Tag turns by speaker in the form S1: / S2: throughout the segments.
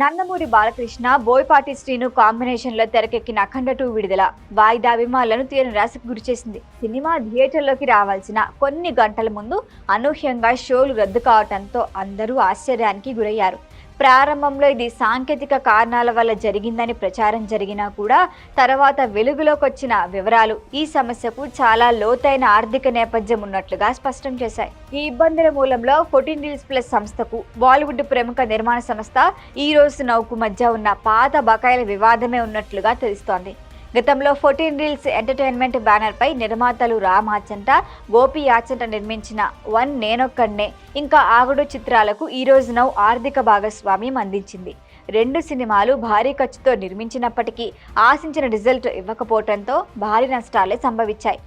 S1: Nandamuri Balakrishna Boyapati Srinu combination లో తెరకెక్కిన అఖండ 2 విడుదల వాయిదా అభిమానులను తీవ్ర నిరాశకు గురిచేసింది. సినిమా థియేటర్లోకి రావాల్సిన కొన్ని గంటల ముందు అనూహ్యంగా షోలు రద్దు కావడంతో అందరూ ఆశ్చర్యానికి గురయ్యారు. ప్రారంభంలో ఇది సాంకేతిక కారణాల వల్ల జరిగిందని ప్రచారం జరిగినా కూడా తర్వాత వెలుగులోకి వచ్చిన వివరాలు ఈ సమస్యకు చాలా లోతైన ఆర్థిక నేపథ్యం ఉన్నట్లుగా స్పష్టం చేశాయి. ఈ ఇబ్బందుల మూలంలో 14 Reels Plus సంస్థకు బాలీవుడ్ ప్రముఖ నిర్మాణ సంస్థ ఈరోజు నౌకు మధ్య ఉన్న పాత బకాయిల వివాదమే ఉన్నట్లుగా తెలుస్తోంది. గతంలో 14 Reels ఎంటర్టైన్మెంట్ బ్యానర్ పై నిర్మాతలు రామ్ ఆచంట, గోపి ఆచంట నిర్మించిన వన్ నేనొక్కడ్నే ఇంకా ఆగడు చిత్రాలకు ఈరోజు నౌ ఆర్థిక భాగస్వామ్యం అందించింది. 2 సినిమాలు భారీ ఖర్చుతో నిర్మించినప్పటికీ ఆశించిన రిజల్ట్ ఇవ్వకపోవడంతో భారీ నష్టాలే సంభవించాయి.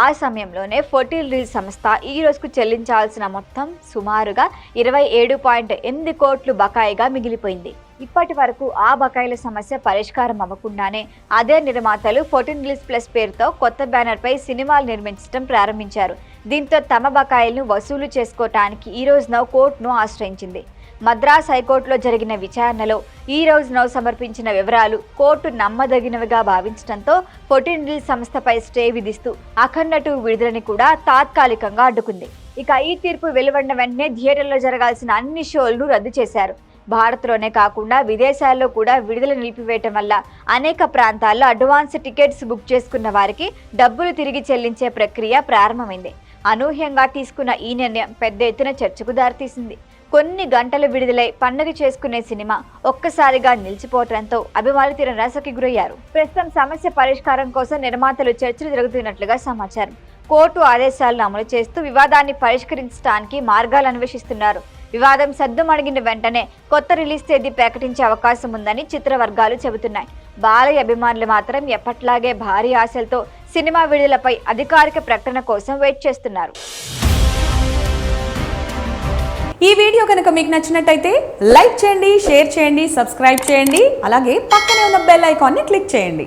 S1: ఆ సమయంలోనే 14 Reels సంస్థ ఈ రోజుకు చెల్లించాల్సిన మొత్తం సుమారుగా 27.8 కోట్లు బకాయిగా మిగిలిపోయింది. ఇప్పటి వరకు ఆ బకాయిల సమస్య పరిష్కారం అవ్వకుండానే అదే నిర్మాతలు 14 Reels Plus పేరుతో కొత్త బ్యానర్ పై సినిమాలు నిర్మించడం ప్రారంభించారు. దీంతో తమ బకాయిలను వసూలు చేసుకోవటానికి ఈ రోజు నౌ కోర్టును ఆశ్రయించింది. మద్రాస్ హైకోర్టులో జరిగిన విచారణలో ఈ రోజు నౌ సమర్పించిన వివరాలు కోర్టు నమ్మదగినవిగా భావించడంతో 14 Reels సంస్థపై స్టే విధిస్తూ అఖండ 2 విడుదలని కూడా తాత్కాలికంగా అడ్డుకుంది. ఇక ఈ తీర్పు వెలువడిన వెంటనే థియేటర్లో జరగాల్సిన అన్ని షోలను రద్దు చేశారు. భారత్లోనే కాకుండా విదేశాల్లో కూడా విడుదల నిలిపివేయటం వల్ల అనేక ప్రాంతాల్లో అడ్వాన్స్ టికెట్స్ బుక్ చేసుకున్న వారికి డబ్బులు తిరిగి చెల్లించే ప్రక్రియ ప్రారంభమైంది. అనూహ్యంగా తీసుకున్న ఈ నిర్ణయం పెద్ద ఎత్తున చర్చకు దారితీసింది. కొన్ని గంటలు విడుదలై పండుగ చేసుకునే సినిమా ఒక్కసారిగా నిలిచిపోవడంతో అభిమానులు తీవ్ర నిరాశకి గురయ్యారు. ప్రస్తుతం సమస్య పరిష్కారం కోసం నిర్మాతలు చర్చలు జరుగుతున్నట్లుగా సమాచారం. కోర్టు ఆదేశాలను అమలు చేస్తూ వివాదాన్ని పరిష్కరించడానికి మార్గాలు అన్వేషిస్తున్నారు. వివాదం సద్దుమణిగిన వెంటనే కొత్త రిలీజ్ తేదీ ప్రకటించే అవకాశం ఉందని చిత్ర వర్గాలు చెబుతున్నాయి. బాలయ్య అభిమానులు మాత్రం ఎప్పట్లాగే భారీ ఆశలతో సినిమా విడుదలపై అధికారిక ప్రకటన కోసం వెయిట్ చేస్తున్నారు.
S2: ఈ వీడియో కనుక మీకు నచ్చినట్టయితే లైక్ చేయండి, షేర్ చేయండి, సబ్స్క్రైబ్ చేయండి. అలాగే పక్కనే ఉన్న బెల్ ఐకాన్ని క్లిక్ చేయండి.